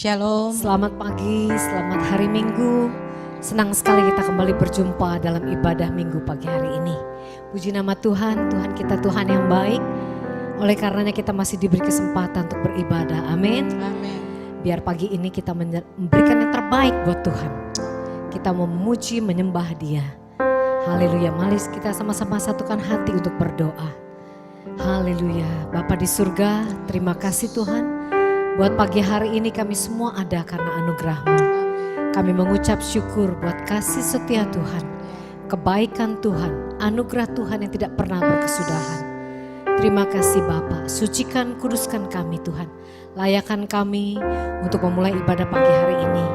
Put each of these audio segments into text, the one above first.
Shalom. Selamat pagi, selamat hari Minggu. Senang sekali kita kembali berjumpa dalam ibadah Minggu pagi hari ini. Puji nama Tuhan, Tuhan kita Tuhan yang baik. Oleh karenanya kita masih diberi kesempatan untuk beribadah. Amin. Amin. Biar pagi ini kita memberikan yang terbaik buat Tuhan. Kita memuji, menyembah Dia. Haleluya. Mari kita sama-sama satukan hati untuk berdoa. Haleluya. Bapa di surga, terima kasih Tuhan. Buat pagi hari ini kami semua ada karena anugerah-Mu. Kami mengucap syukur buat kasih setia Tuhan, kebaikan Tuhan, anugerah Tuhan yang tidak pernah berkesudahan. Terima kasih Bapa, sucikan, kuduskan kami Tuhan. Layakan kami untuk memulai ibadah pagi hari ini.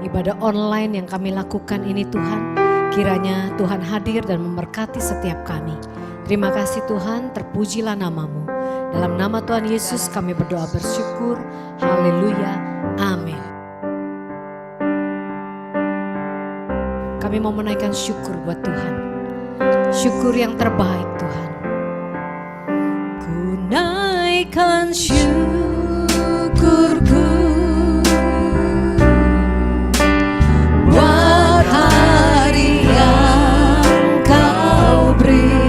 Ibadah online yang kami lakukan ini Tuhan, kiranya Tuhan hadir dan memberkati setiap kami. Terima kasih Tuhan, terpujilah nama-Mu. Dalam nama Tuhan Yesus kami berdoa bersyukur. Haleluya. Amin. Kami mau menaikkan syukur buat Tuhan. Syukur yang terbaik Tuhan. Ku naikkan syukurku buat hari yang Kau beri.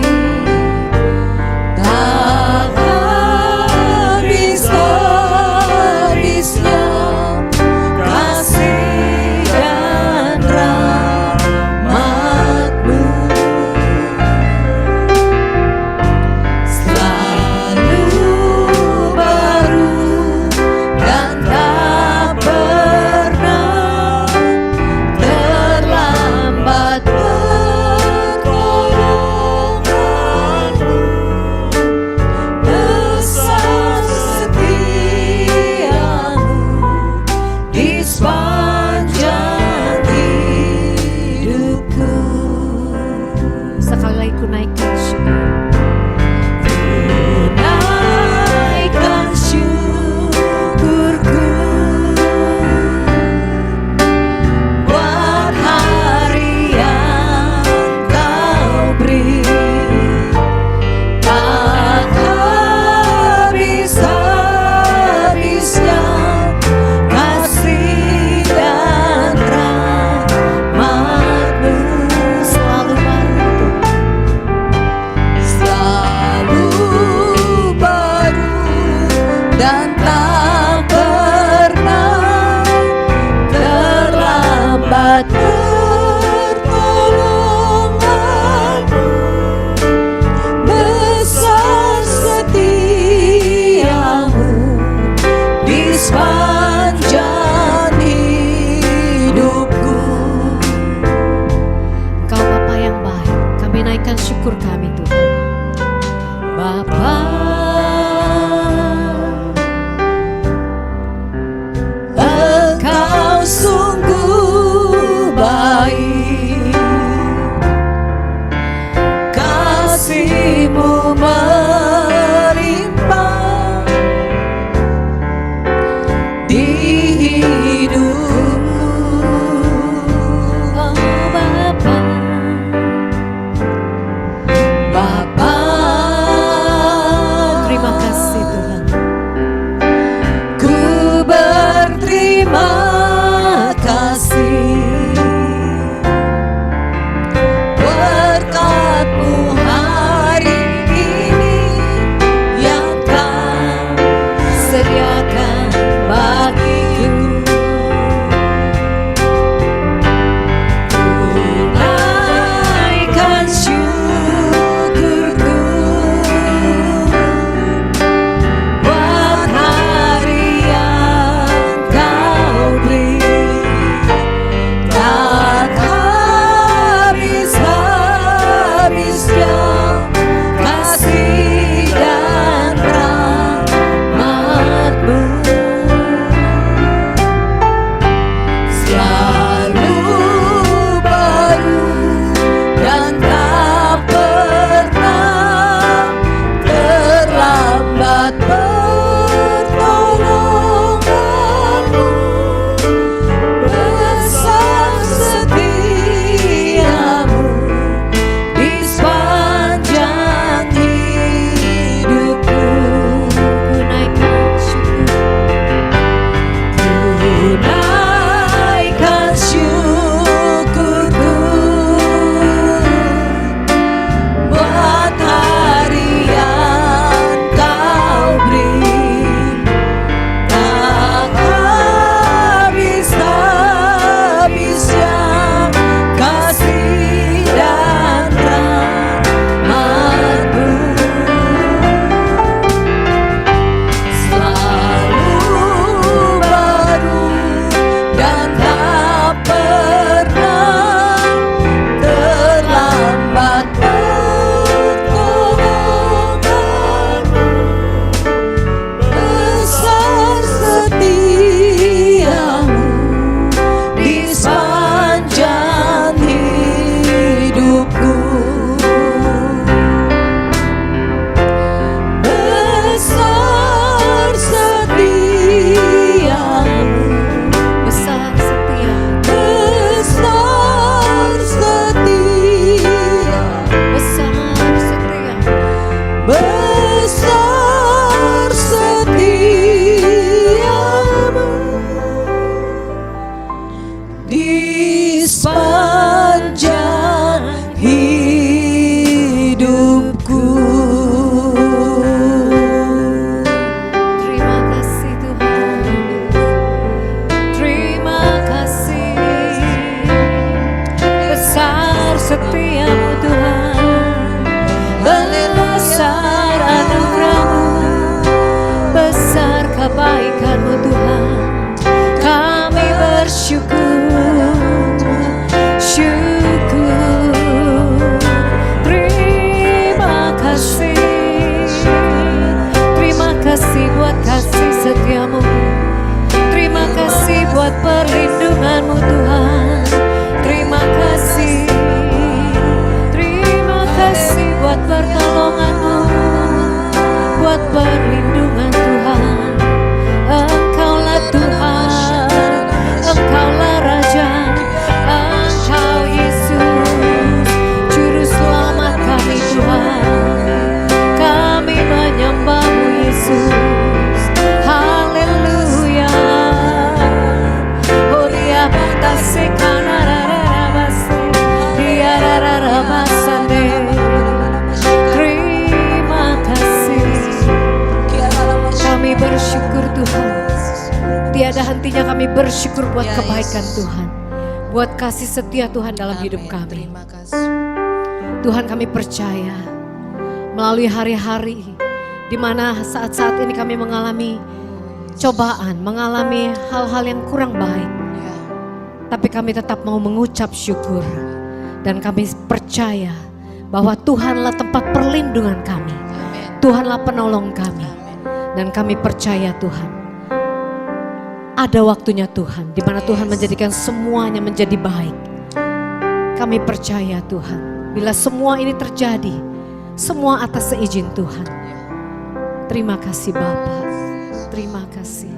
tempat perlindungan Tuhan. Engkaulah Tuhan, Engkaulah Raja, Engkau Yesus, Juru Selamat kami Tuhan. Kami menyembah-Mu Yesus. Haleluya. Oh dia batase kanararabase, dia rararabasande. Terima kasih. Kami bersyukur Tuhan. Tiada hentinya kami bersyukur buat kebaikan Tuhan, buat kasih setia Tuhan dalam hidup kami. Terima kasih. Tuhan, kami percaya melalui hari-hari di mana saat-saat ini kami mengalami cobaan, mengalami hal-hal yang kurang baik, Ya. tapi kami tetap mau mengucap syukur dan kami percaya bahwa Tuhanlah tempat perlindungan kami, Amin. Tuhanlah penolong kami, Amin. dan kami percaya Tuhan ada waktunya Tuhan di mana Tuhan menjadikan semuanya menjadi baik. Kami percaya Tuhan, bila semua ini terjadi, semua atas seizin Tuhan. Terima kasih Bapa, terima kasih.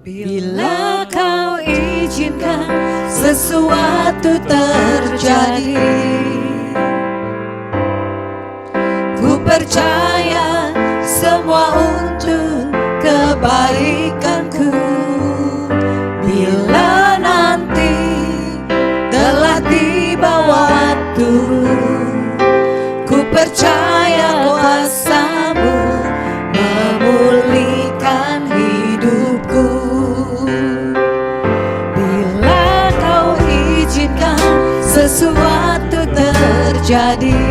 Bila Kau izinkan sesuatu terjadi, ku percaya semua untuk kebaikanku. Bila nanti telah tiba waktu, ku percaya kuasa-Mu memulihkan hidupku. Bila Kau izinkan sesuatu terjadi,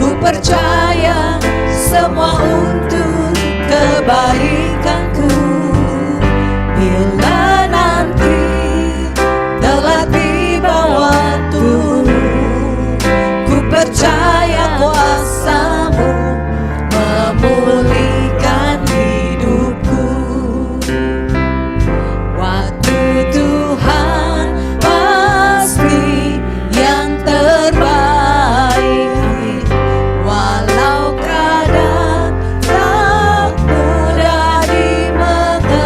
ku percaya semua untuk kebaikanku. Bila nanti telah tiba waktu, ku percaya kuasa-Mu memulihkan hidupku. Waktu Tuhan pasti yang terbaik. Walau kadang tak mudah dimengerti,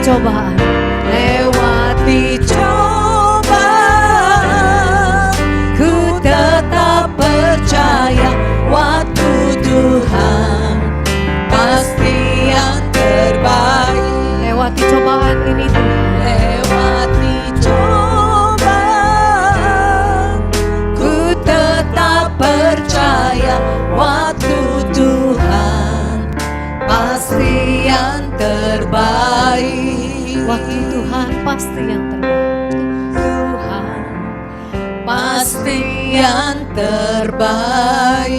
cobaan. lewati cobaan, ku tetap percaya waktu Tuhan pasti yang terbaik. Lewati cobaan ini Tuhan. Lewati cobaan, ku tetap percaya waktu Tuhan pasti yang terbaik. Waktu Tuhan pasti yang terbaik. Tuhan pasti yang terbaik.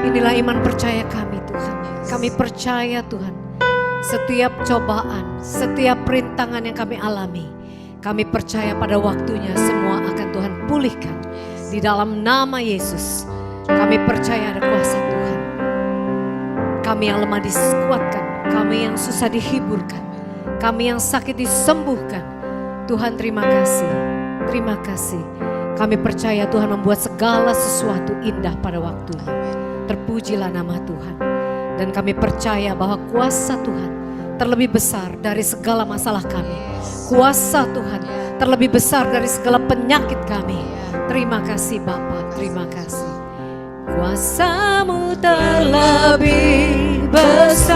Inilah iman percaya kami Tuhan. Kami percaya Tuhan, setiap cobaan, setiap rintangan yang kami alami, kami percaya pada waktunya semua akan Tuhan pulihkan. Di dalam nama Yesus, kami percaya ada kuasa Tuhan. Kami yang lemah dikuatkan, kami yang susah dihiburkan, kami yang sakit disembuhkan. Tuhan terima kasih, terima kasih. Kami percaya Tuhan membuat segala sesuatu indah pada waktunya. Terpujilah nama Tuhan. Dan kami percaya bahwa kuasa Tuhan terlebih besar dari segala masalah kami. Kuasa Tuhan terlebih besar dari segala penyakit kami. Terima kasih Bapa, terima kasih. Kuasa-Mu Terlebih besar,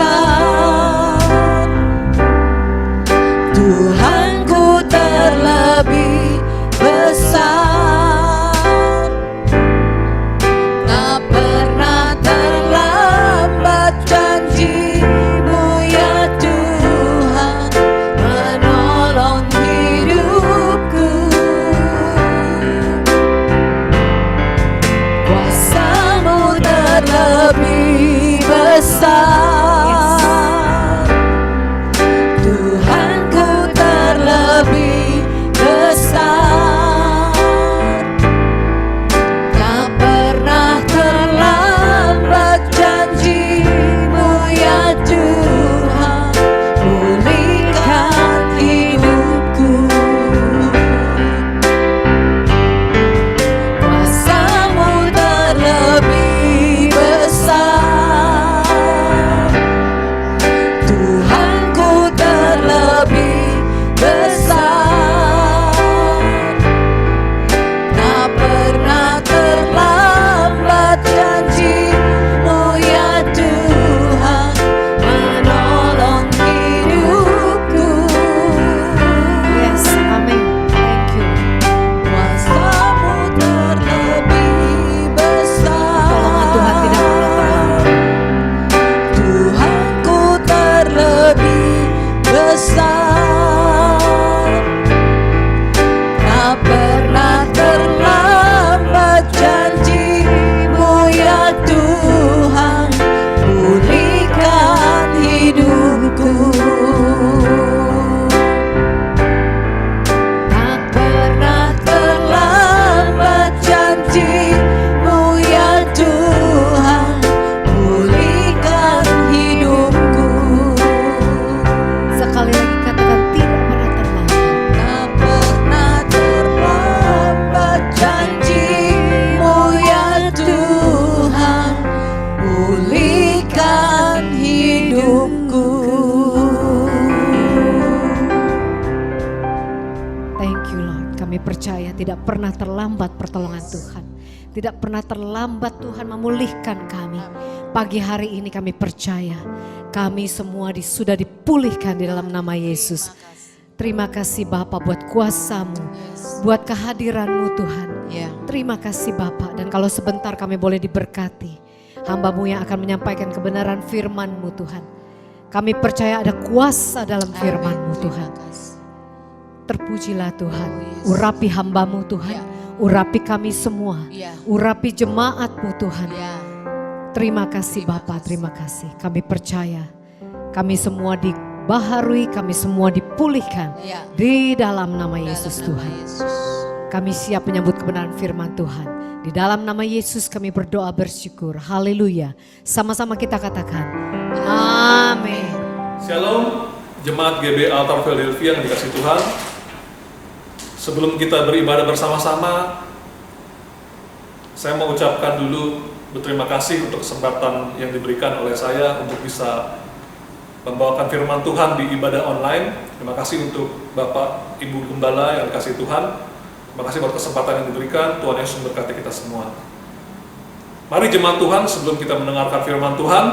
Tuhanku terlebih besar, tak pernah terlambat janji-Mu ya Tuhan menolong hidupku. Kuasa-Mu terlebih besar, Tuhanku terlebih besar, tak pernah terlambat janji-Mu ya Tuhan pulihkan hidupku. Kuasa-Mu terlebih besar, Tuhanku terlebih besar, tak pernah terlambat janji-Mu ya Tuhan menolong hidupku. Yes, amin. Thank you. Kuasa-Mu terlebih besar, Pertolongan Tuhan tidak pernah terlambat. Tuhanku terlebih besar, tak pernah terlambat janji-Mu ya Tuhan pulihkan hidupku. Tak pernah terlambat janji-Mu ya Tuhan pulihkan hidupku. Sekali lagi katakan tidak pernah terlambat. Tak pernah terlambat janji-Mu ya Tuhan pulihkan hidupku. Thank you Lord. Kami percaya tidak pernah terlambat pertolongan Tuhan. Tidak pernah terlambat Tuhan memulihkan kami. Pagi hari ini kami percaya kami semua sudah dipulihkan di dalam nama Yesus. Terima kasih Bapa buat kuasa-Mu, buat kehadiran-Mu Tuhan. Terima kasih Bapa. Dan kalau sebentar kami boleh diberkati, hamba-Mu yang akan menyampaikan kebenaran firman-Mu Tuhan. Kami percaya ada kuasa dalam firman-Mu Tuhan. Terpujilah Tuhan, urapi hamba-Mu Tuhan, urapi kami semua, urapi jemaat-Mu Tuhan. Terima kasih Bapa, terima kasih. Kami percaya kami semua dibaharui, kami semua dipulihkan di dalam nama Yesus Tuhan. Kami siap menyambut kebenaran firman Tuhan. Di dalam nama Yesus kami berdoa bersyukur. Haleluya. Sama-sama kita katakan amin. Shalom, jemaat GB Altar Philadelphia yang dikasihi Tuhan. Sebelum kita beribadah bersama-sama, saya mau ucapkan dulu berterima kasih untuk kesempatan yang diberikan oleh saya untuk bisa membawakan firman Tuhan di ibadah online. Terima kasih untuk Bapak, Ibu Gembala yang dikasih Tuhan. Terima kasih buat kesempatan yang diberikan. Tuhan Yesus memberkati kita semua. Mari jemaat Tuhan, sebelum kita mendengarkan firman Tuhan,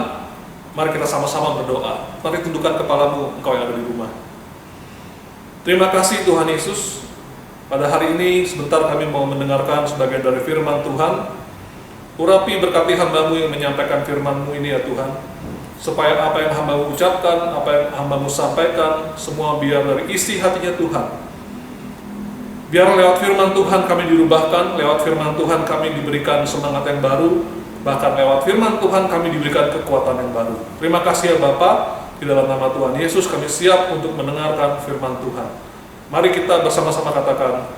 mari kita sama-sama berdoa. Mari tundukkan kepalamu, engkau yang ada di rumah. Terima kasih Tuhan Yesus. Pada hari ini sebentar kami mau mendengarkan sebagian dari firman Tuhan. Urapi berkati hamba-Mu yang menyampaikan firman-Mu ini ya Tuhan. Supaya apa yang hamba-Mu ucapkan, apa yang hamba-Mu sampaikan, semua biar dari isi hatinya Tuhan. Biar lewat firman Tuhan kami dirubahkan, lewat firman Tuhan kami diberikan semangat yang baru, bahkan lewat firman Tuhan kami diberikan kekuatan yang baru. Terima kasih ya Bapa, di dalam nama Tuhan Yesus kami siap untuk mendengarkan firman Tuhan. Mari kita bersama-sama katakan,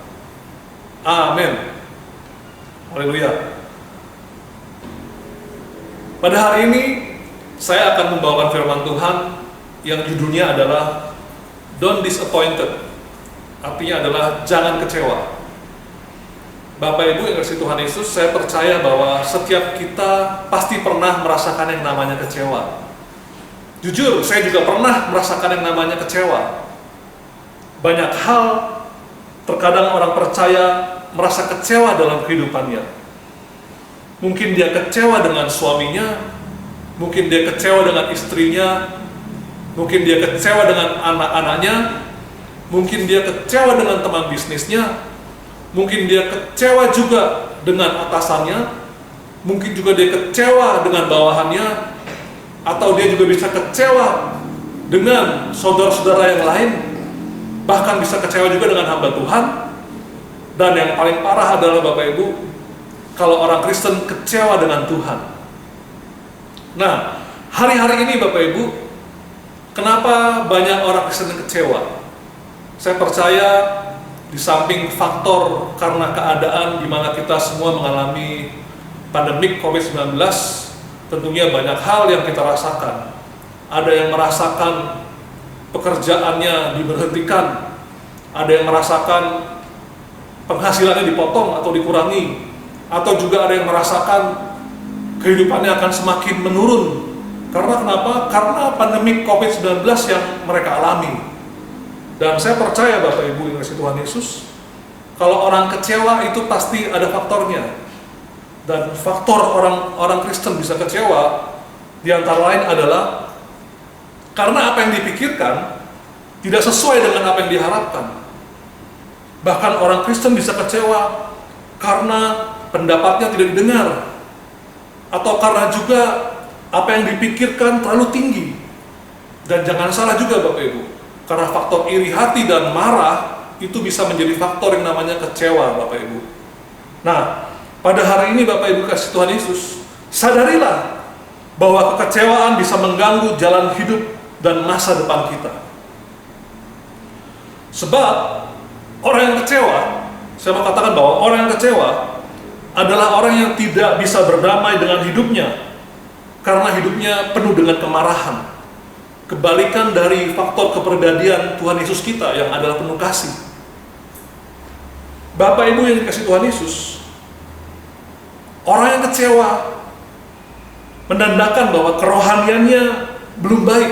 Amin. Haleluya. Pada hari ini, saya akan membawakan firman Tuhan yang judulnya adalah Don't Disappointed. Artinya adalah jangan kecewa. Bapak Ibu yang kasih Tuhan Yesus, saya percaya bahwa setiap kita pasti pernah merasakan yang namanya kecewa. Jujur, saya juga pernah merasakan yang namanya kecewa. Banyak hal, terkadang orang percaya merasa kecewa dalam kehidupannya. Mungkin dia kecewa dengan suaminya, mungkin dia kecewa dengan istrinya, mungkin dia kecewa dengan anak-anaknya, mungkin dia kecewa dengan teman bisnisnya, mungkin dia kecewa juga dengan atasannya, mungkin juga dia kecewa dengan bawahannya, atau dia juga bisa kecewa dengan saudara-saudara yang lain, bahkan bisa kecewa juga dengan hamba Tuhan. Dan yang paling parah adalah Bapak Ibu, kalau orang Kristen kecewa dengan Tuhan. Nah, hari-hari ini Bapak Ibu, kenapa banyak orang Kristen yang kecewa? Saya percaya di samping faktor karena keadaan di mana kita semua mengalami pandemik COVID-19, tentunya banyak hal yang kita rasakan. Ada yang merasakan pekerjaannya diberhentikan, ada yang merasakan penghasilannya dipotong atau dikurangi, atau juga ada yang merasakan kehidupannya akan semakin menurun. Karena kenapa? Karena pandemik COVID-19 yang mereka alami. Dan saya percaya Bapak Ibu yang kasih Tuhan Yesus, kalau orang kecewa itu pasti ada faktornya. Dan faktor orang Kristen bisa kecewa, di antara lain adalah karena apa yang dipikirkan tidak sesuai dengan apa yang diharapkan. Bahkan orang Kristen bisa kecewa karena pendapatnya tidak didengar, atau karena juga apa yang dipikirkan terlalu tinggi. Dan jangan salah juga Bapak Ibu, karena faktor iri hati dan marah itu bisa menjadi faktor yang namanya kecewa Bapak Ibu. Nah, pada hari ini Bapak Ibu kasih Tuhan Yesus, sadarilah bahwa kekecewaan bisa mengganggu jalan hidup dan masa depan kita. Sebab orang yang kecewa, saya mau katakan bahwa orang yang kecewa adalah orang yang tidak bisa berdamai dengan hidupnya karena hidupnya penuh dengan kemarahan. Kebalikan dari faktor kepribadian Tuhan Yesus kita yang adalah penuh kasih. Bapak Ibu yang dikasih Tuhan Yesus, orang yang kecewa menandakan bahwa kerohaniannya belum baik.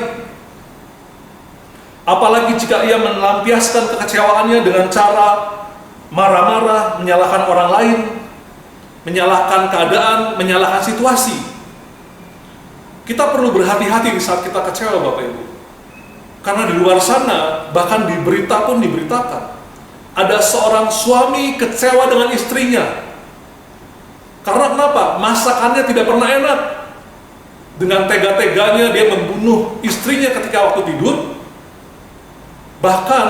Apalagi jika ia melampiaskan kekecewaannya dengan cara marah-marah, menyalahkan orang lain, menyalahkan keadaan, menyalahkan situasi. Kita perlu berhati-hati di saat kita kecewa Bapak Ibu. Karena di luar sana, bahkan di berita pun diberitakan, ada seorang suami kecewa dengan istrinya. Karena kenapa? Masakannya tidak pernah enak. Dengan tega-teganya dia membunuh istrinya ketika waktu tidur. Bahkan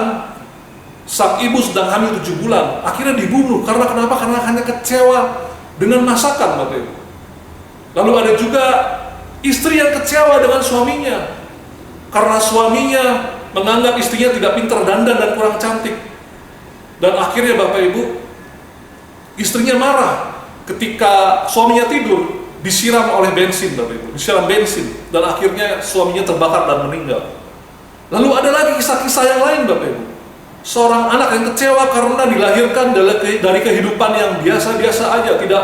sang ibu sedang hamil 7 bulan, akhirnya dibunuh. Karena kenapa? Karena hanya kecewa dengan masakan Bapak Ibu. Lalu ada juga istri yang kecewa dengan suaminya karena suaminya menganggap istrinya tidak pintar dandan dan kurang cantik. Dan akhirnya Bapak Ibu, istrinya marah ketika suaminya tidur disiram oleh bensin Bapak Ibu, disiram bensin, dan akhirnya suaminya terbakar dan meninggal. Lalu ada lagi kisah-kisah yang lain Bapak Ibu. Seorang anak yang kecewa karena dilahirkan dari kehidupan yang biasa-biasa aja, tidak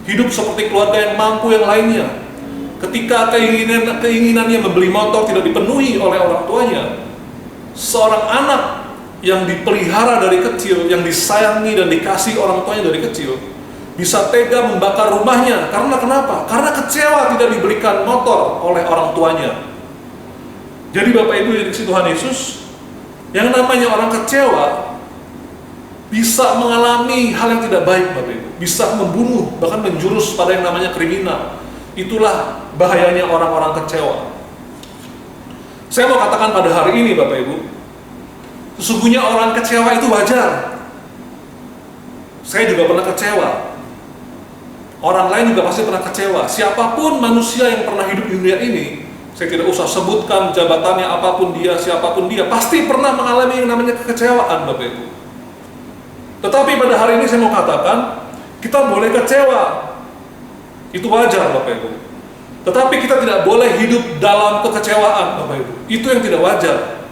hidup seperti keluarga yang mampu yang lainnya. ketika keinginannya membeli motor tidak dipenuhi oleh orang tuanya, seorang anak yang dipelihara dari kecil, yang disayangi dan dikasih orang tuanya dari kecil, bisa tega membakar rumahnya. Karena kenapa? Karena kecewa tidak diberikan motor oleh orang tuanya. Jadi Bapak Ibu yang dikasihi Tuhan Yesus, yang namanya orang kecewa bisa mengalami hal yang tidak baik Bapak Ibu, bisa membunuh, bahkan menjurus pada yang namanya kriminal. Itulah bahayanya orang-orang kecewa. Saya mau katakan pada hari ini Bapak Ibu, sesungguhnya orang kecewa itu wajar. Saya juga pernah kecewa. Orang lain juga pasti pernah kecewa. Siapapun manusia yang pernah hidup di dunia ini, saya tidak usah sebutkan jabatannya apapun dia, siapapun dia, pasti pernah mengalami yang namanya kekecewaan Bapak Ibu. Tetapi pada hari ini saya mau katakan, kita boleh kecewa. Itu wajar Bapak Ibu. Tetapi kita tidak boleh hidup dalam kekecewaan Bapak Ibu. Itu yang tidak wajar.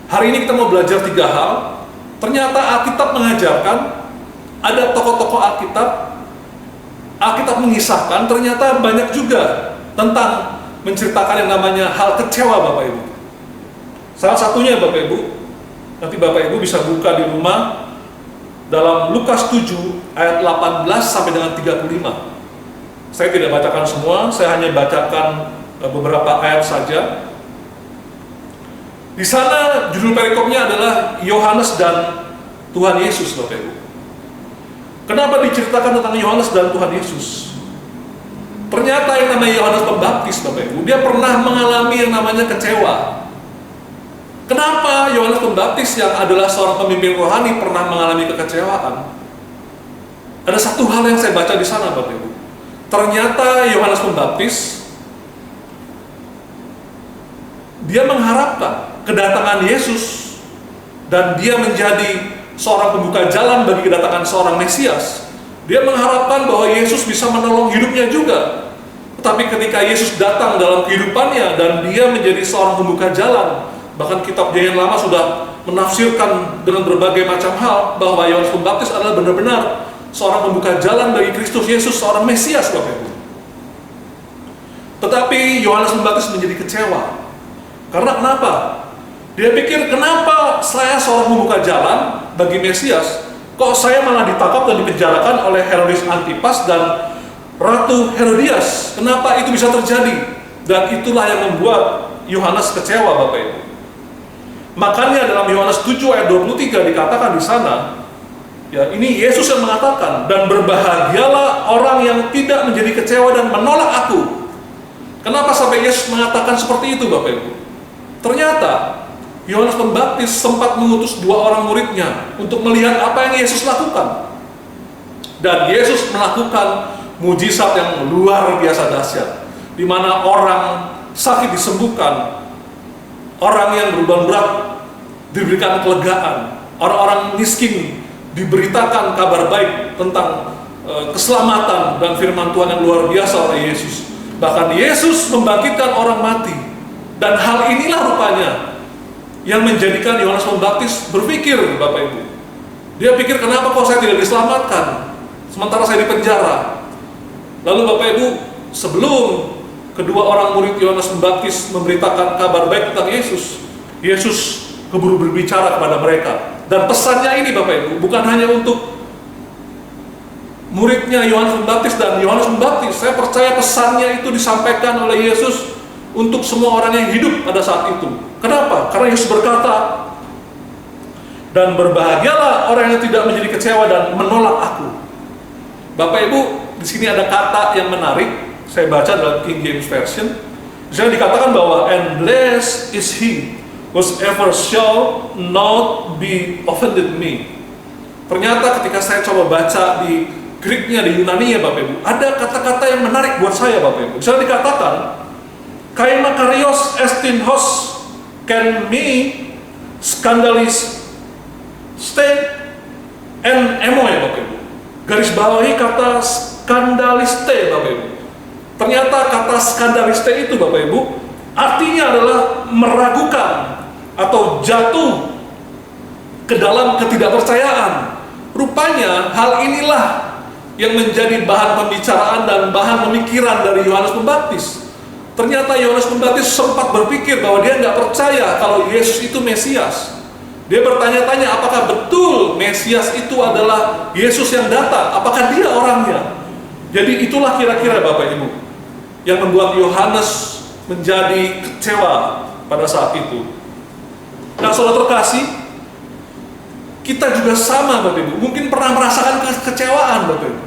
Hari ini kita mau belajar 3 hal. Ternyata Alkitab mengajarkan, ada tokoh-tokoh Alkitab mengisahkan, ternyata banyak juga tentang menceritakan yang namanya hal kecewa Bapak Ibu. Salah satunya Bapak Ibu, nanti Bapak Ibu bisa buka di rumah dalam Lukas 7 ayat 18 sampai dengan 35. Saya tidak bacakan semua, saya hanya bacakan beberapa ayat saja. Di sana judul perikopnya adalah Yohanes dan Tuhan Yesus Bapak Ibu. Kenapa diceritakan tentang Yohanes dan Tuhan Yesus? Ternyata yang namanya Yohanes Pembaptis Bapak Ibu, dia pernah mengalami yang namanya kecewa. Kenapa Yohanes Pembaptis yang adalah seorang pemimpin rohani pernah mengalami kekecewaan? Ada satu hal yang saya baca di sana Bapak Ibu. Ternyata Yohanes Pembaptis, dia mengharapkan kedatangan Yesus dan dia menjadi seorang pembuka jalan bagi kedatangan seorang Mesias. Dia mengharapkan bahwa Yesus bisa menolong hidupnya juga. Tetapi ketika Yesus datang dalam kehidupannya dan dia menjadi seorang pembuka jalan, bahkan kitab Perjanjian Lama sudah menafsirkan dengan berbagai macam hal bahwa Yohanes Pembaptis adalah benar-benar seorang pembuka jalan bagi Kristus Yesus, seorang Mesias Bapak Ibu. Tetapi Yohanes Pembaptis menjadi kecewa. Karena kenapa? Dia pikir, kenapa saya seorang pembuka jalan bagi Mesias, kok saya malah ditangkap dan dipenjarakan oleh Herodes Antipas dan Ratu Herodias? Kenapa itu bisa terjadi? Dan itulah yang membuat Yohanes kecewa Bapak Ibu. Makanya dalam Yohanes 7 ayat 23 dikatakan di sana, ya, ini Yesus yang mengatakan, dan berbahagialah orang yang tidak menjadi kecewa dan menolak aku. Kenapa sampai Yesus mengatakan seperti itu Bapak Ibu? Ternyata Yohanes Pembaptis sempat mengutus 2 orang muridnya untuk melihat apa yang Yesus lakukan. Dan Yesus melakukan mujizat yang luar biasa dahsyat, di mana orang sakit disembuhkan, orang yang beruban berat diberikan kelegaan, orang-orang miskin diberitakan kabar baik tentang keselamatan dan firman Tuhan yang luar biasa oleh Yesus. Bahkan Yesus membangkitkan orang mati. Dan hal inilah rupanya yang menjadikan Yohanes Pembaptis berpikir Bapak Ibu. Dia pikir, kenapa kok saya tidak diselamatkan sementara saya di penjara? Lalu Bapak Ibu, sebelum kedua orang murid Yohanes Pembaptis memberitakan kabar baik tentang Yesus, Yesus keburu berbicara kepada mereka. Dan pesannya ini Bapak Ibu, bukan hanya untuk muridnya Yohanes Pembaptis dan Yohanes Pembaptis. Saya percaya pesannya itu disampaikan oleh Yesus untuk semua orang yang hidup pada saat itu. Kenapa? Karena Yesus berkata, dan berbahagialah orang yang tidak menjadi kecewa dan menolak aku. Bapak Ibu, di sini ada kata yang menarik. Saya baca dalam King James Version. Di sana dikatakan bahwa, and blessed is he whosoever shall not be offended me. Ternyata ketika saya coba baca di Greeknya, di Yunani ya Bapak Ibu, ada kata-kata yang menarik buat saya Bapak Ibu. Di sana dikatakan, kai makarios estin hos can me scandalis stay and emo ya Bapak Ibu. Garis bawahi kata skandaliste Bapak Ibu. Ternyata kata skandaliste itu Bapak Ibu artinya adalah meragukan atau jatuh ke dalam ketidakpercayaan. Rupanya hal inilah yang menjadi bahan pembicaraan dan bahan pemikiran dari Yohanes Pembaptis. Ternyata Yohanes Pembaptis sempat berpikir bahwa dia nggak percaya kalau Yesus itu Mesias. Dia bertanya-tanya apakah betul Mesias itu adalah Yesus yang datang, apakah dia orangnya. Jadi itulah kira-kira Bapak Ibu yang membuat Yohanes menjadi kecewa pada saat itu. Nah, saudara terkasih, kita juga sama Bapak Ibu, mungkin pernah merasakan kekecewaan Bapak Ibu.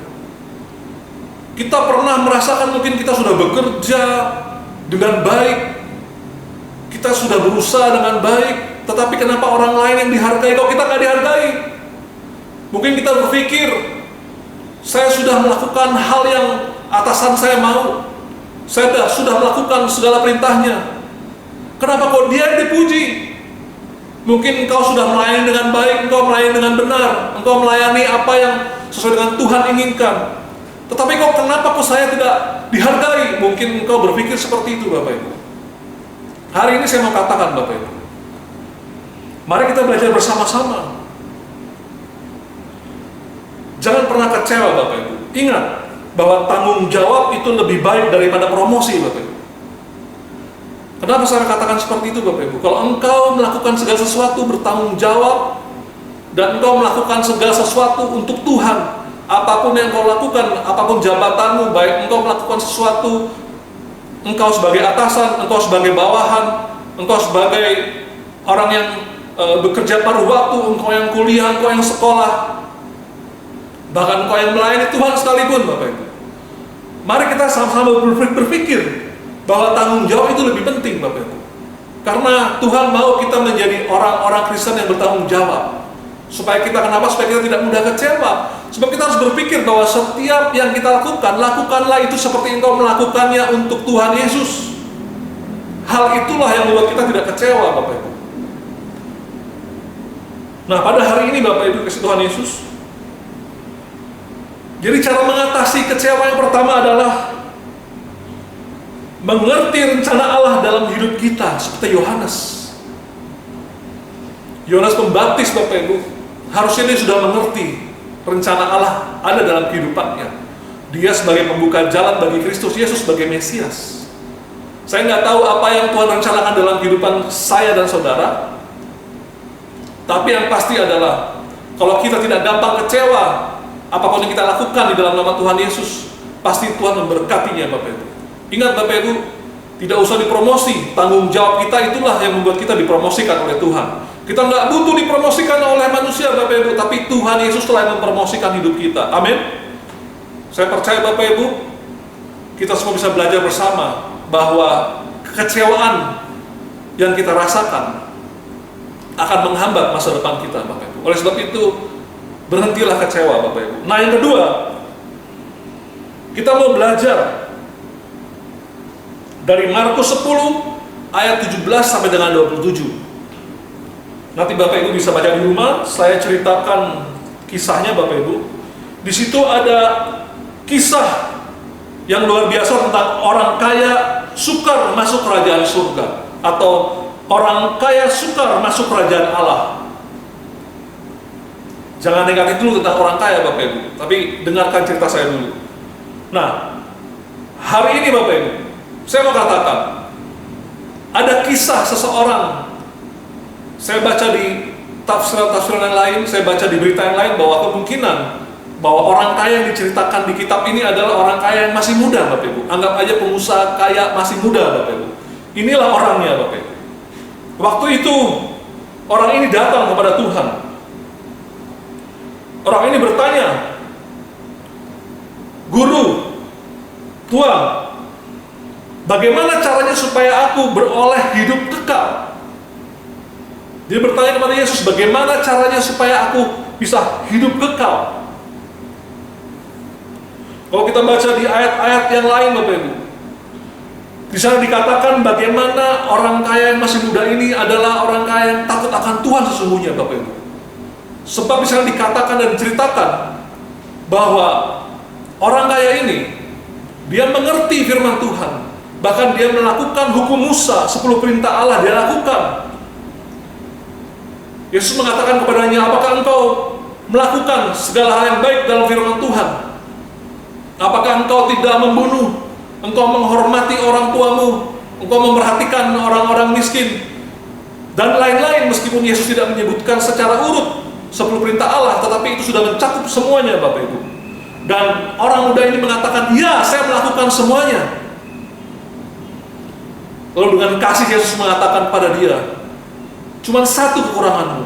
Kita pernah merasakan mungkin kita sudah bekerja dengan baik, kita sudah berusaha dengan baik, tetapi kenapa orang lain yang dihargai kok kita nggak dihargai? Mungkin kita berpikir, saya sudah melakukan hal yang atasan saya mau, saya sudah melakukan segala perintahnya, kenapa kok dia yang dipuji? Mungkin engkau sudah melayani dengan baik, engkau melayani dengan benar, engkau melayani apa yang sesuai dengan Tuhan inginkan. Tetapi kok kenapa kok saya tidak dihargai? Mungkin engkau berpikir seperti itu Bapak Ibu. Hari ini saya mau katakan Bapak Ibu, mari kita belajar bersama-sama. Jangan pernah kecewa Bapak Ibu. Ingat bahwa tanggung jawab itu lebih baik daripada promosi Bapak Ibu. Kenapa saya katakan seperti itu Bapak Ibu? Kalau engkau melakukan segala sesuatu bertanggung jawab dan engkau melakukan segala sesuatu untuk Tuhan, apapun yang engkau lakukan, apapun jabatanmu, baik engkau melakukan sesuatu, engkau sebagai atasan, engkau sebagai bawahan, engkau sebagai orang yang bekerja paruh waktu, engkau yang kuliah, engkau yang sekolah, bahkan engkau yang melayani Tuhan sekalipun Bapak Ibu. Mari kita sama-sama berpikir bahwa tanggung jawab itu lebih penting Bapak Ibu. Karena Tuhan mau kita menjadi orang-orang Kristen yang bertanggung jawab. Supaya kita kenapa? Supaya kita tidak mudah kecewa. Sebab kita harus berpikir bahwa setiap yang kita lakukan, lakukanlah itu seperti engkau melakukannya untuk Tuhan Yesus. Hal itulah yang membuat kita tidak kecewa Bapak Ibu. Nah, pada hari ini Bapak Ibu kasih Tuhan Yesus, jadi cara mengatasi kecewa yang pertama adalah mengerti rencana Allah dalam hidup kita seperti Yohanes. Yohanes Pembaptis Bapak Ibu, harusnya dia sudah mengerti rencana Allah ada dalam kehidupannya. Dia sebagai pembuka jalan bagi Kristus Yesus sebagai Mesias. Saya nggak tahu apa yang Tuhan rencanakan dalam kehidupan saya dan saudara, tapi yang pasti adalah kalau kita tidak gampang kecewa, apapun yang kita lakukan di dalam nama Tuhan Yesus, pasti Tuhan memberkatinya Bapak Ibu. Ingat Bapak Ibu, tidak usah dipromosi, tanggung jawab kita itulah yang membuat kita dipromosikan oleh Tuhan. Kita nggak butuh dipromosikan oleh manusia Bapak Ibu, tapi Tuhan Yesus telah mempromosikan hidup kita. Amin. Saya percaya Bapak Ibu, kita semua bisa belajar bersama bahwa kekecewaan yang kita rasakan akan menghambat masa depan kita Bapak Ibu. Oleh sebab itu, berhentilah kecewa Bapak Ibu. Nah, yang kedua, kita mau belajar dari Markus 10 ayat 17 sampai dengan 27. Nanti Bapak Ibu bisa baca di rumah, saya ceritakan kisahnya Bapak Ibu. Di situ ada kisah yang luar biasa tentang orang kaya sukar masuk kerajaan surga, atau orang kaya sukar masuk kerajaan Allah. Jangan negatif dulu tentang orang kaya Bapak Ibu, tapi dengarkan cerita saya dulu. Nah, hari ini Bapak Ibu, saya mau katakan, ada kisah seseorang. Saya baca di tafsiran yang lain, saya baca di berita yang lain bahwa kemungkinan bahwa orang kaya yang diceritakan di kitab ini adalah orang kaya yang masih muda Bapak Ibu. Anggap aja pengusaha kaya masih muda Bapak Ibu. Inilah orangnya Bapak Ibu. Waktu itu orang ini datang kepada Tuhan. Orang ini bertanya, "Guru, Tuhan, bagaimana caranya supaya aku beroleh hidup kekal?" Dia bertanya kepada Yesus, bagaimana caranya supaya aku bisa hidup kekal? Kalau kita baca di ayat-ayat yang lain Bapak Ibu, di sana dikatakan bagaimana orang kaya yang masih muda ini adalah orang kaya yang takut akan Tuhan sesungguhnya Bapak Ibu. Sebab di sana dikatakan dan diceritakan bahwa orang kaya ini, dia mengerti firman Tuhan. Bahkan dia melakukan hukum Musa, 10 perintah Allah dia lakukan. Yesus mengatakan kepadanya, apakah engkau melakukan segala hal yang baik dalam firman Tuhan? Apakah engkau tidak membunuh? Engkau menghormati orang tuamu? Engkau memperhatikan orang-orang miskin? Dan lain-lain, meskipun Yesus tidak menyebutkan secara urut 10 perintah Allah, tetapi itu sudah mencakup semuanya, Bapak Ibu. Dan orang muda ini mengatakan, ya, saya melakukan semuanya. Lalu dengan kasih Yesus mengatakan pada dia, cuman satu kekuranganmu.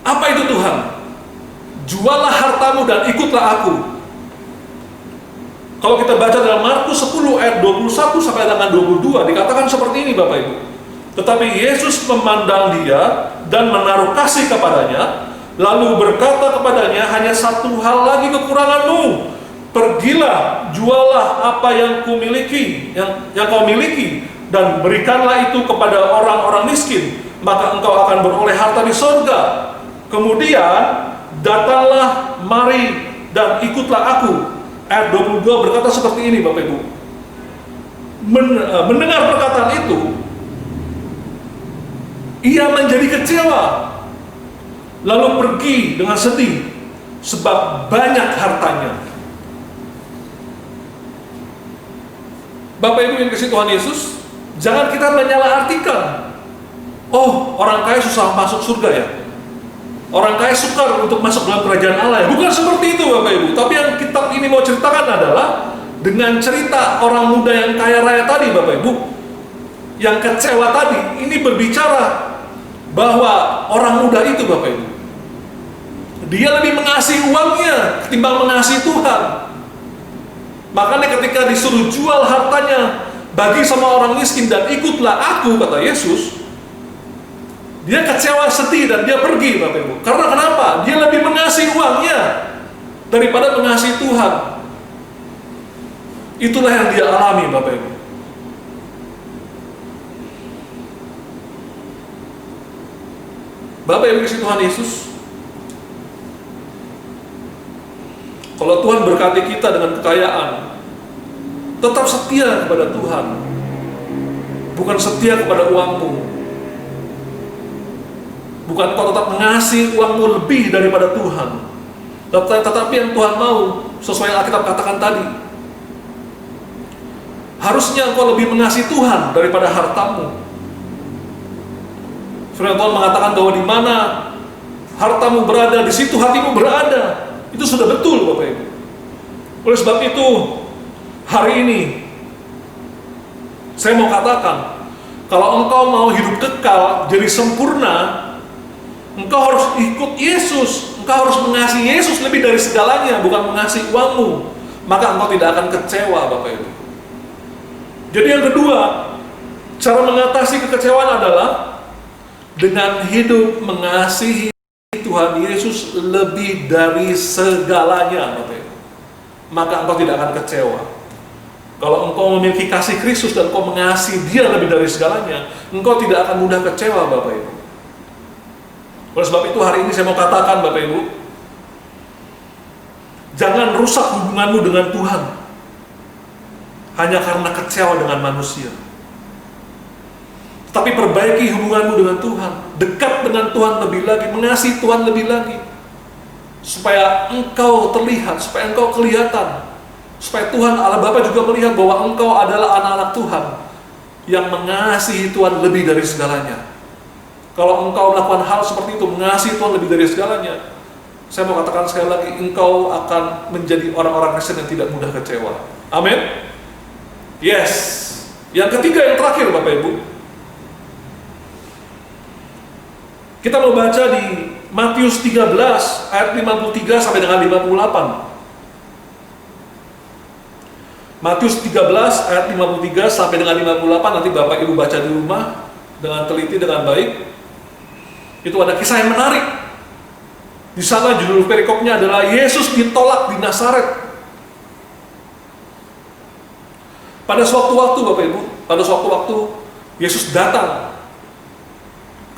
Apa itu Tuhan? Jualah hartamu dan ikutlah aku. Kalau kita baca dalam Markus 10 ayat 21 sampai dengan 22, dikatakan seperti ini, Bapak Ibu. Tetapi Yesus memandang dia dan menaruh kasih kepadanya, lalu berkata kepadanya, hanya satu hal lagi kekuranganmu. Pergilah, jualah apa yang kumiliki, yang kau miliki, dan berikanlah itu kepada orang-orang miskin, maka engkau akan beroleh harta di sorga. Kemudian datanglah, mari dan ikutlah aku. Ayat 22 berkata seperti ini, Bapak Ibu. Mendengar perkataan itu, ia menjadi kecewa, lalu pergi dengan sedih, sebab banyak hartanya. Bapak Ibu yang kasih Tuhan Yesus, jangan kita menyalahartikan. Oh, orang kaya susah masuk surga ya? Orang kaya sukar untuk masuk dalam kerajaan Allah ya? Bukan seperti itu, Bapak Ibu. Tapi yang kitab ini mau ceritakan adalah dengan cerita orang muda yang kaya raya tadi, Bapak Ibu, yang kecewa tadi, ini berbicara bahwa orang muda itu, Bapak Ibu, dia lebih mengasihi uangnya ketimbang mengasihi Tuhan. Makanya ketika disuruh jual hartanya, bagi sama orang miskin dan ikutlah aku, kata Yesus, dia kecewa, sedih, dan dia pergi, Bapak Ibu. Karena kenapa? Dia lebih mengasihi uangnya daripada mengasihi Tuhan. Itulah yang dia alami, Bapak Ibu. Bapak Ibu kasih Tuhan Yesus, kalau Tuhan berkati kita dengan kekayaan, tetap setia kepada Tuhan, bukan setia kepada uangmu. Bukan kau tetap mengasihi uangmu lebih daripada Tuhan, tetapi yang Tuhan mau, sesuai yang Alkitab katakan tadi, harusnya engkau lebih mengasihi Tuhan daripada hartamu. Firman Tuhan mengatakan bahwa di mana hartamu berada, di situ hatimu berada. Itu sudah betul, Bapak Ibu. Oleh sebab itu, hari ini saya mau katakan, kalau engkau mau hidup kekal, jadi sempurna, engkau harus ikut Yesus. Engkau harus mengasihi Yesus lebih dari segalanya, bukan mengasihi uangmu. Maka engkau tidak akan kecewa, Bapak Ibu. Jadi yang kedua, cara mengatasi kekecewaan adalah dengan hidup mengasihi Tuhan Yesus lebih dari segalanya, Bapak Ibu. Maka engkau tidak akan kecewa. Kalau engkau memiliki kasih Kristus dan engkau mengasihi Dia lebih dari segalanya, engkau tidak akan mudah kecewa, Bapak Ibu. Oleh sebab itu hari ini saya mau katakan, Bapak Ibu, jangan rusak hubunganmu dengan Tuhan hanya karena kecewa dengan manusia. Tapi perbaiki hubunganmu dengan Tuhan, dekat dengan Tuhan lebih lagi, mengasihi Tuhan lebih lagi, supaya engkau terlihat, supaya engkau kelihatan, supaya Tuhan Allah Bapa juga melihat bahwa engkau adalah anak-anak Tuhan yang mengasihi Tuhan lebih dari segalanya. Kalau engkau melakukan hal seperti itu, mengasihi Tuhan lebih dari segalanya, saya mau katakan sekali lagi, engkau akan menjadi orang-orang Kristen yang tidak mudah kecewa. Amin. Yes. Yang ketiga, yang terakhir, Bapak Ibu, kita mau baca di Matius 13 ayat 53 sampai dengan 58. Matius 13 ayat 53 sampai dengan 58, nanti Bapak Ibu baca di rumah dengan teliti, dengan baik. Itu ada kisah yang menarik. Di sana judul perikopnya adalah Yesus ditolak di Nazaret. Pada suatu waktu, Bapak Ibu, pada suatu waktu Yesus datang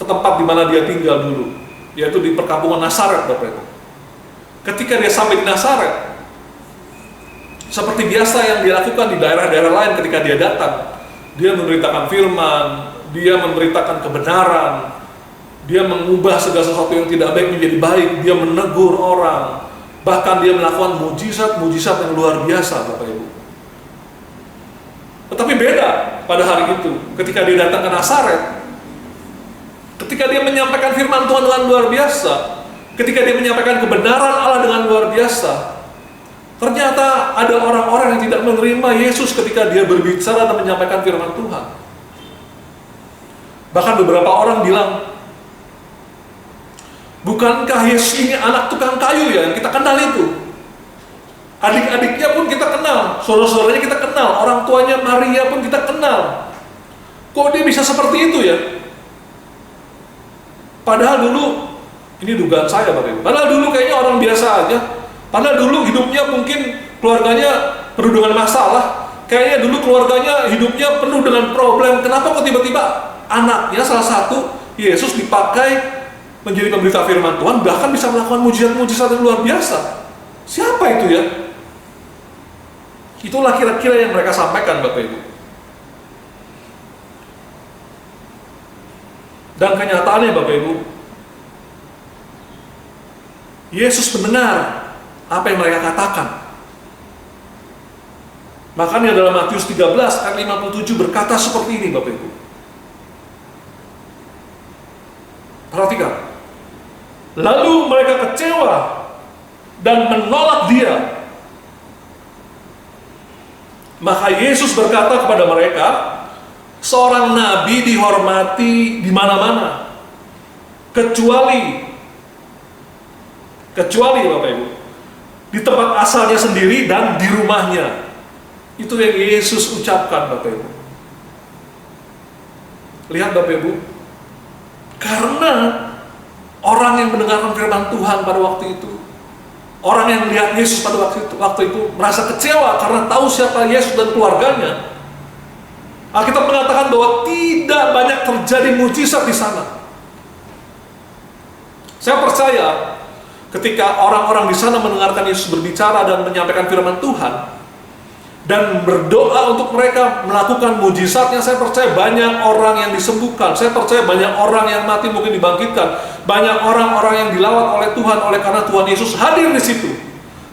ke tempat di mana dia tinggal dulu, yaitu di perkampungan Nazaret, Bapak Ibu. Ketika dia sampai di Nazaret, seperti biasa yang dia lakukan di daerah-daerah lain ketika dia datang, dia memberitakan firman, dia memberitakan kebenaran, dia mengubah segala sesuatu yang tidak baik menjadi baik, dia menegur orang, Bahkan dia melakukan mujizat-mujizat yang luar biasa, Bapak Ibu. Tetapi beda pada hari itu, ketika dia datang ke Nazaret, ketika dia menyampaikan firman Tuhan dengan luar biasa, ketika dia menyampaikan kebenaran Allah dengan luar biasa, ternyata ada orang-orang yang tidak menerima Yesus ketika dia berbicara dan menyampaikan firman Tuhan. Bahkan beberapa orang bilang, bukankah Yesus ini anak tukang kayu ya, yang kita kenal itu? Adik-adiknya pun kita kenal, saudara-saudaranya kita kenal, orang tuanya Maria pun kita kenal. Kok dia bisa seperti itu ya? Padahal dulu, ini dugaan saya Bapak Ibu, padahal dulu kayaknya orang biasa aja. Padahal dulu hidupnya mungkin keluarganya penuh dengan masalah. Kayaknya dulu keluarganya hidupnya penuh dengan problem. Kenapa kok tiba-tiba anaknya salah satu Yesus dipakai menjadi pemberita firman Tuhan, bahkan bisa melakukan mujizat-mujizat yang luar biasa? Siapa itu ya? Itulah kira-kira yang mereka sampaikan Bapak Ibu. Dan kenyataannya Bapak Ibu, Yesus mendengar apa yang mereka katakan. Makanya dalam Matius 13 ayat 57 berkata seperti ini Bapak Ibu. Perhatikan. Lalu mereka kecewa dan menolak dia. Maka Yesus berkata kepada mereka, seorang nabi dihormati di mana-mana, kecuali Bapak Ibu, di tempat asalnya sendiri dan di rumahnya. Itu yang Yesus ucapkan Bapak Ibu. Lihat Bapak Ibu, karena orang yang mendengarkan firman Tuhan pada waktu itu, orang yang melihat Yesus pada waktu itu merasa kecewa karena tahu siapa Yesus dan keluarganya. Alkitab mengatakan bahwa tidak banyak terjadi mujizat di sana. Saya percaya ketika orang-orang di sana mendengarkan Yesus berbicara dan menyampaikan firman Tuhan dan berdoa untuk mereka melakukan mujizatnya, saya percaya banyak orang yang disembuhkan. Saya percaya banyak orang yang mati mungkin dibangkitkan. Banyak orang-orang yang dilawat oleh Tuhan oleh karena Tuhan Yesus hadir di situ.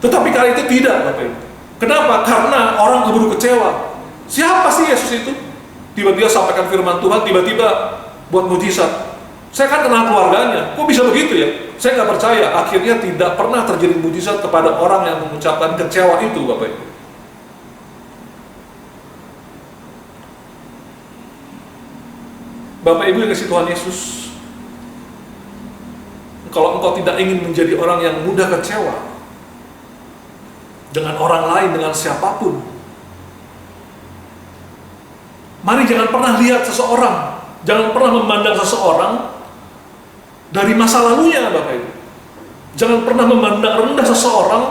Tetapi kali itu tidak, Bapak Ibu. Kenapa? Karena orang keburu kecewa. Siapa sih Yesus itu? Tiba-tiba sampaikan firman Tuhan, tiba-tiba buat mujizat. Saya kan kenal keluarganya. Kok bisa begitu ya? Saya nggak percaya. Akhirnya tidak pernah terjadi mujizat kepada orang yang mengucapkan kecewa itu, Bapak Ibu. Bapak Ibu yang kasih Tuhan Yesus, kalau engkau tidak ingin menjadi orang yang mudah kecewa dengan orang lain, dengan siapapun, mari jangan pernah lihat seseorang, jangan pernah memandang seseorang dari masa lalunya, Bapak Ibu. Jangan pernah memandang rendah seseorang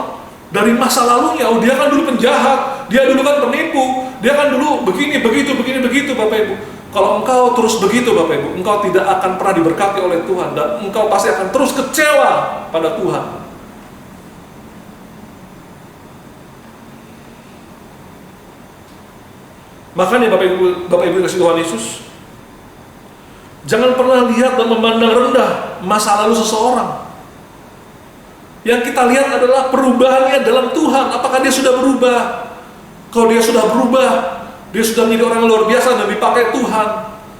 dari masa lalunya. Oh, dia kan dulu penjahat, dia dulu kan penipu, dia kan dulu begini, begitu, Bapak Ibu. Kalau engkau terus begitu Bapak Ibu, engkau tidak akan pernah diberkati oleh Tuhan dan engkau pasti akan terus kecewa pada Tuhan. Makanya Bapak Ibu kasih Tuhan Yesus, jangan pernah lihat dan memandang rendah masa lalu seseorang. Yang kita lihat adalah perubahannya dalam Tuhan. Apakah dia sudah berubah? Kalau dia sudah berubah, dia sudah menjadi orang yang luar biasa dan dipakai Tuhan.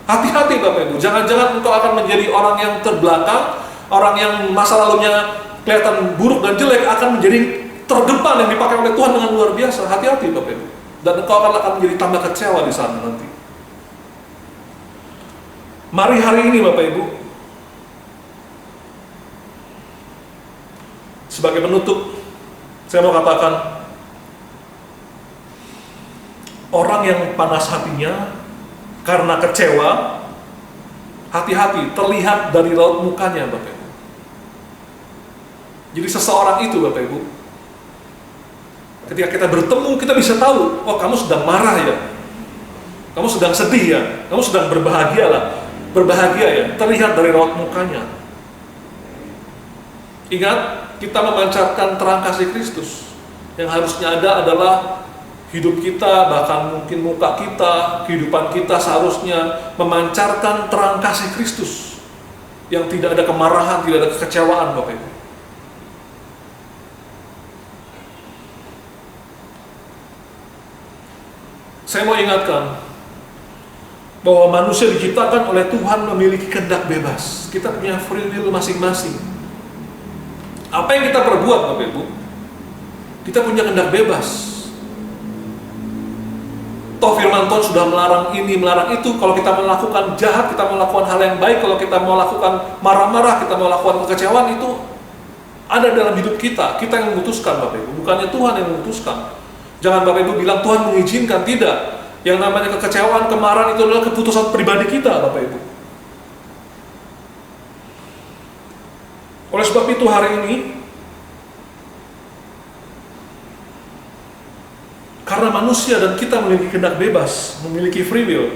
Hati-hati Bapak Ibu, jangan-jangan engkau akan menjadi orang yang terbelakang, orang yang masa lalunya kelihatan buruk dan jelek akan menjadi terdepan yang dipakai oleh Tuhan dengan luar biasa. Hati-hati Bapak Ibu. Dan engkau akan menjadi tambah kecewa di sana nanti. Mari hari ini Bapak Ibu, sebagai penutup, saya mau katakan, orang yang panas hatinya karena kecewa, hati-hati, terlihat dari raut mukanya Bapak Ibu. Jadi seseorang itu Bapak Ibu, ketika kita bertemu, kita bisa tahu, oh kamu sedang marah ya, kamu sedang sedih ya, kamu sedang berbahagia ya, terlihat dari raut mukanya. Ingat, kita memancarkan terang kasih Kristus. Yang harusnya ada adalah hidup kita, bahkan mungkin muka kita, kehidupan kita seharusnya memancarkan terang kasih Kristus. Yang tidak ada kemarahan, tidak ada kekecewaan Bapak Ibu. Saya mau ingatkan bahwa manusia diciptakan oleh Tuhan memiliki kehendak bebas. Kita punya free will masing-masing. Apa yang kita perbuat, Bapak Ibu, kita punya kehendak bebas. Toh firman Tuhan sudah melarang ini, melarang itu. Kalau kita melakukan jahat, kita melakukan hal yang baik. Kalau kita mau lakukan marah-marah, kita mau lakukan kekecewaan, itu ada dalam hidup kita. Kita yang memutuskan, Bapak Ibu, bukannya Tuhan yang memutuskan. Jangan Bapak Ibu bilang Tuhan mengizinkan, tidak. Yang namanya kekecewaan, kemarahan itu adalah keputusan pribadi kita, Bapak Ibu. Oleh sebab itu hari ini, karena manusia dan kita memiliki kehendak bebas, memiliki free will,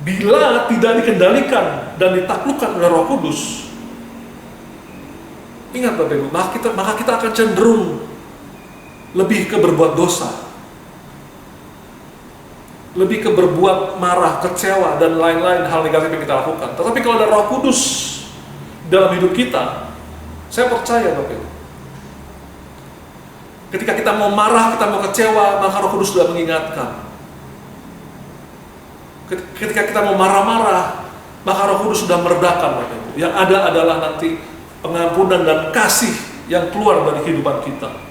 bila tidak dikendalikan dan ditaklukkan oleh Roh Kudus, ingat Bapak Ibu, maka kita akan cenderung lebih ke berbuat dosa, lebih ke berbuat marah, kecewa, dan lain-lain hal negatif yang kita lakukan. Tetapi kalau ada Roh Kudus dalam hidup kita, saya percaya Bapak Ibu, ketika kita mau marah, kita mau kecewa, maka Roh Kudus sudah mengingatkan. Ketika kita mau marah-marah, maka Roh Kudus sudah meredakan, Bapak Ibu. Yang ada adalah nanti pengampunan dan kasih yang keluar dari kehidupan kita.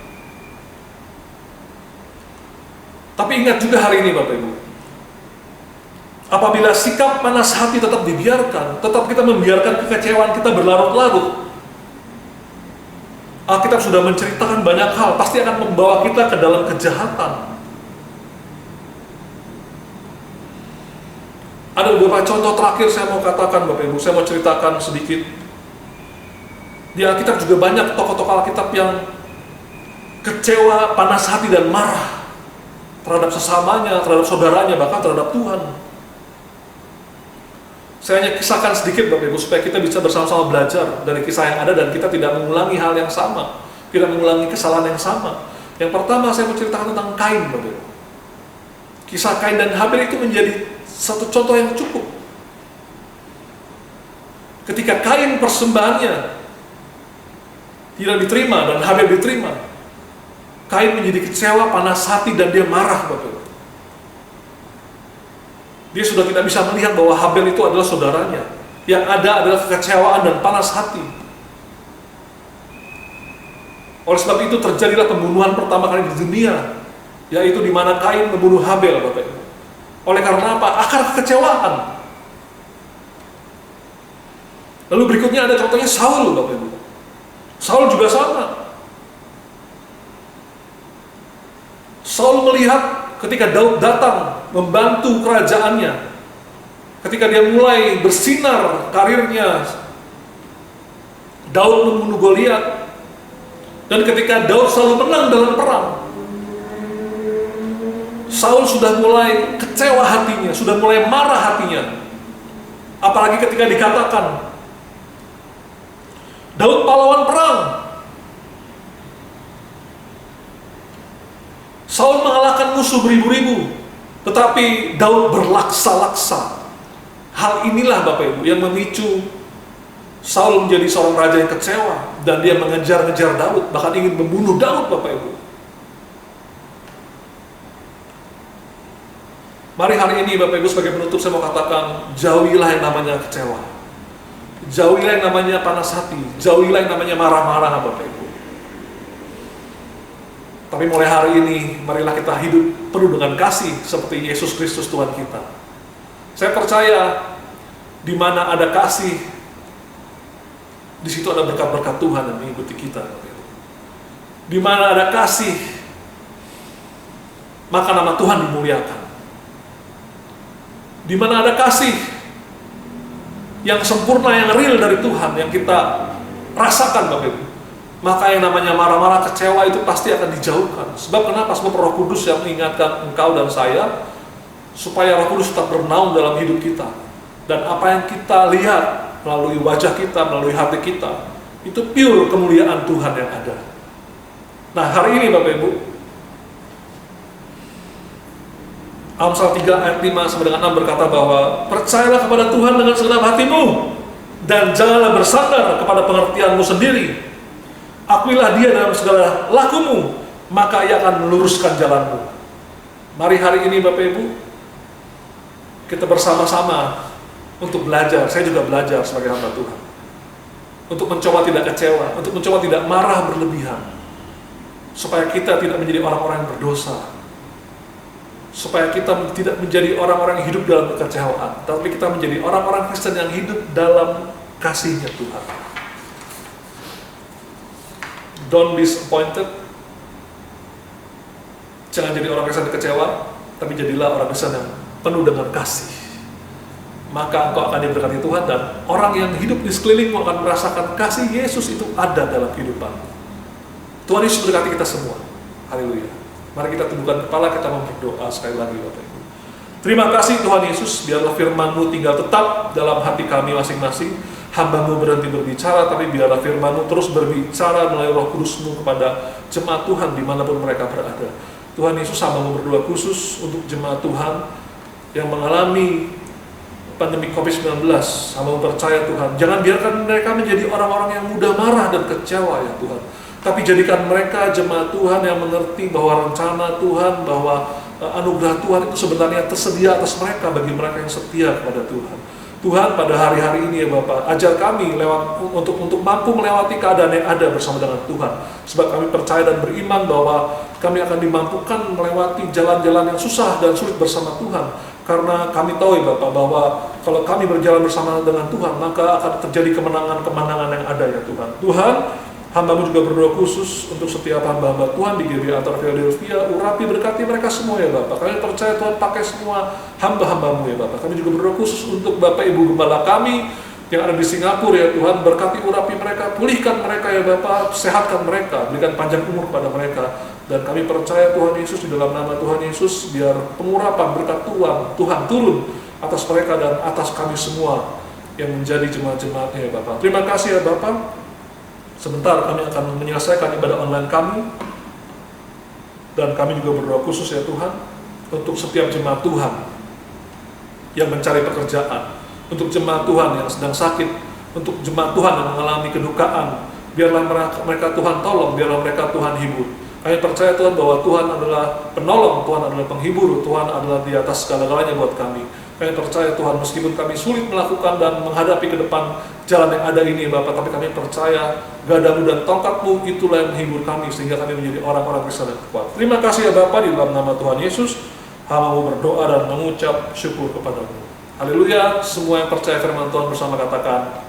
Tapi ingat juga hari ini Bapak Ibu, apabila sikap panas hati tetap dibiarkan, tetap kita membiarkan kekecewaan kita berlarut-larut, Alkitab sudah menceritakan banyak hal, pasti akan membawa kita ke dalam kejahatan. Ada beberapa contoh terakhir saya mau katakan Bapak Ibu, saya mau ceritakan sedikit. Di Alkitab juga banyak tokoh-tokoh Alkitab yang kecewa, panas hati dan marah terhadap sesamanya, terhadap saudaranya, bahkan terhadap Tuhan. Saya hanya kisahkan sedikit Bapak Ibu, supaya kita bisa bersama-sama belajar dari kisah yang ada dan kita tidak mengulangi hal yang sama, tidak mengulangi kesalahan yang sama. Yang pertama saya menceritakan tentang Kain Bapak Ibu. Kisah Kain dan Habel itu menjadi satu contoh yang cukup. Ketika Kain persembahannya tidak diterima dan Habel diterima, Kain menjadi kecewa, panas hati, dan dia marah Bapak Ibu. Dia sudah tidak bisa melihat bahwa Habel itu adalah saudaranya. Yang ada adalah kekecewaan dan panas hati. Oleh sebab itu terjadilah pembunuhan pertama kali di dunia, yaitu di mana Kain membunuh Habel Bapak Ibu. Oleh karena apa? Akar kekecewaan. Lalu berikutnya ada contohnya Saul Bapak Ibu. Saul juga sama. Saul melihat ketika Daud datang membantu kerajaannya, ketika dia mulai bersinar karirnya, Daud membunuh Goliat, dan ketika Daud selalu menang dalam perang, Saul sudah mulai kecewa hatinya, sudah mulai marah hatinya. Apalagi ketika dikatakan Daud pahlawan perang, Saul mengalahkan musuh beribu-ribu, tetapi Daud berlaksa-laksa. Hal inilah Bapak Ibu yang memicu Saul menjadi seorang raja yang kecewa, dan dia mengejar-ngejar Daud, bahkan ingin membunuh Daud Bapak Ibu. Mari hari ini Bapak Ibu sebagai penutup saya mau katakan, jauhilah yang namanya kecewa, jauhilah yang namanya panas hati, jauhilah yang namanya marah-marah Bapak Ibu. Tapi mulai hari ini, marilah kita hidup penuh dengan kasih seperti Yesus Kristus Tuhan kita. Saya percaya, di mana ada kasih, di situ ada berkat-berkat Tuhan yang mengikuti kita. Di mana ada kasih, maka nama Tuhan dimuliakan. Di mana ada kasih yang sempurna, yang real dari Tuhan, yang kita rasakan Bapak Ibu, maka yang namanya marah-marah, kecewa itu pasti akan dijauhkan. Sebab kenapa? Sebab Roh Kudus yang mengingatkan engkau dan saya, supaya Roh Kudus tetap bernaung dalam hidup kita. Dan apa yang kita lihat melalui wajah kita, melalui hati kita, itu pure kemuliaan Tuhan yang ada. Nah hari ini Bapak Ibu, Amsal 3 ayat 5 sampai dengan 6 berkata bahwa percayalah kepada Tuhan dengan segenap hatimu, dan janganlah bersandar kepada pengertianmu sendiri. Akuilah Dia dalam segala lakumu, maka Ia akan meluruskan jalanmu. Mari hari ini Bapak Ibu, kita bersama-sama untuk belajar. Saya juga belajar sebagai hamba Tuhan, untuk mencoba tidak kecewa, untuk mencoba tidak marah berlebihan, supaya kita tidak menjadi orang-orang yang berdosa, supaya kita tidak menjadi orang-orang yang hidup dalam kekecewaan, tapi kita menjadi orang-orang Kristen yang hidup dalam kasih-Nya Tuhan. Don't be disappointed. Jangan jadi orang Kristen yang kecewa, tapi jadilah orang Kristen yang penuh dengan kasih. Maka engkau akan diberkati Tuhan, dan orang yang hidup di sekelilingmu akan merasakan kasih Yesus itu ada dalam kehidupan. Tuhan Yesus berkati kita semua. Haleluya. Mari kita tundukkan kepala, kita mau berdoa sekali lagi Bapak Ibu. Terima kasih Tuhan Yesus, biarlah firman-Mu tinggal tetap dalam hati kami masing-masing. Hamba-Mu berhenti berbicara, tapi biarlah firman-Mu terus berbicara melalui Roh Kudus-Mu kepada jemaat Tuhan dimanapun mereka berada. Tuhan Yesus, hamba-Mu berdoa khusus untuk jemaat Tuhan yang mengalami pandemi COVID-19. Hamba-Mu percaya Tuhan, jangan biarkan mereka menjadi orang-orang yang mudah marah dan kecewa ya Tuhan, tapi jadikan mereka jemaat Tuhan yang mengerti bahwa rencana Tuhan, bahwa anugerah Tuhan itu sebenarnya tersedia atas mereka bagi mereka yang setia kepada Tuhan. Tuhan, pada hari-hari ini ya Bapak, ajar kami untuk mampu melewati keadaan yang ada bersama dengan Tuhan. Sebab kami percaya dan beriman bahwa kami akan dimampukan melewati jalan-jalan yang susah dan sulit bersama Tuhan. Karena kami tahu ya Bapak, bahwa kalau kami berjalan bersama dengan Tuhan, maka akan terjadi kemenangan-kemenangan yang ada ya Tuhan. Tuhan, hamba-Mu juga berdoa khusus untuk setiap hamba-hamba Tuhan di GBI Altar Philadelphia. Urapi, berkati mereka semua ya Bapak. Kami percaya Tuhan pakai semua hamba-hamba-Mu ya Bapak. Kami juga berdoa khusus untuk Bapak Ibu Gembala kami yang ada di Singapura ya Tuhan. Berkati, urapi mereka, pulihkan mereka ya Bapak, sehatkan mereka, berikan panjang umur kepada mereka. Dan kami percaya Tuhan Yesus, di dalam nama Tuhan Yesus, biar pengurapan berkat Tuhan turun atas mereka dan atas kami semua yang menjadi jemaat-jemaat-Nya ya Bapak. Terima kasih ya Bapak. Sebentar kami akan menyelesaikan ibadah online kami, dan kami juga berdoa khusus ya Tuhan untuk setiap jemaat Tuhan yang mencari pekerjaan, untuk jemaat Tuhan yang sedang sakit, untuk jemaat Tuhan yang mengalami kedukaan. Biarlah mereka Tuhan tolong, biarlah mereka Tuhan hibur. Kami percaya Tuhan bahwa Tuhan adalah penolong, Tuhan adalah penghibur, Tuhan adalah di atas segala-galanya buat kami. Kami percaya Tuhan, meskipun kami sulit melakukan dan menghadapi ke depan jalan yang ada ini Bapak, tapi kami percaya gadamu dan tongkat-Mu itulah yang menghibur kami, sehingga kami menjadi orang-orang Kristen yang kuat. Terima kasih ya Bapak, di dalam nama Tuhan Yesus, hamba-Mu berdoa dan mengucap syukur kepada-Mu. Haleluya. Semua yang percaya firman Tuhan bersama katakan,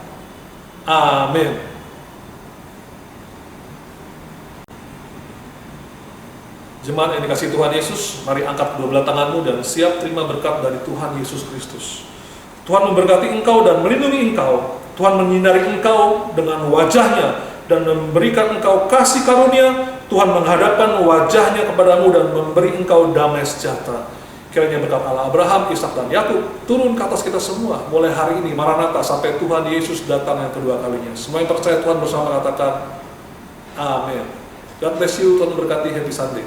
amin. Jemaat yang dikasihi Tuhan Yesus, mari angkat kedua belah tanganmu dan siap terima berkat dari Tuhan Yesus Kristus. Tuhan memberkati engkau dan melindungi engkau. Tuhan menyinari engkau dengan wajah-Nya dan memberikan engkau kasih karunia. Tuhan menghadapkan wajah-Nya kepadamu dan memberi engkau damai sejahtera. Kiranya berkat Allah Abraham, Ishak dan Yakub turun ke atas kita semua mulai hari ini, Maranatha, sampai Tuhan Yesus datang yang kedua kalinya. Semua yang percaya Tuhan bersama katakan amin. God bless you. Tuhan memberkati. Happy Sunday.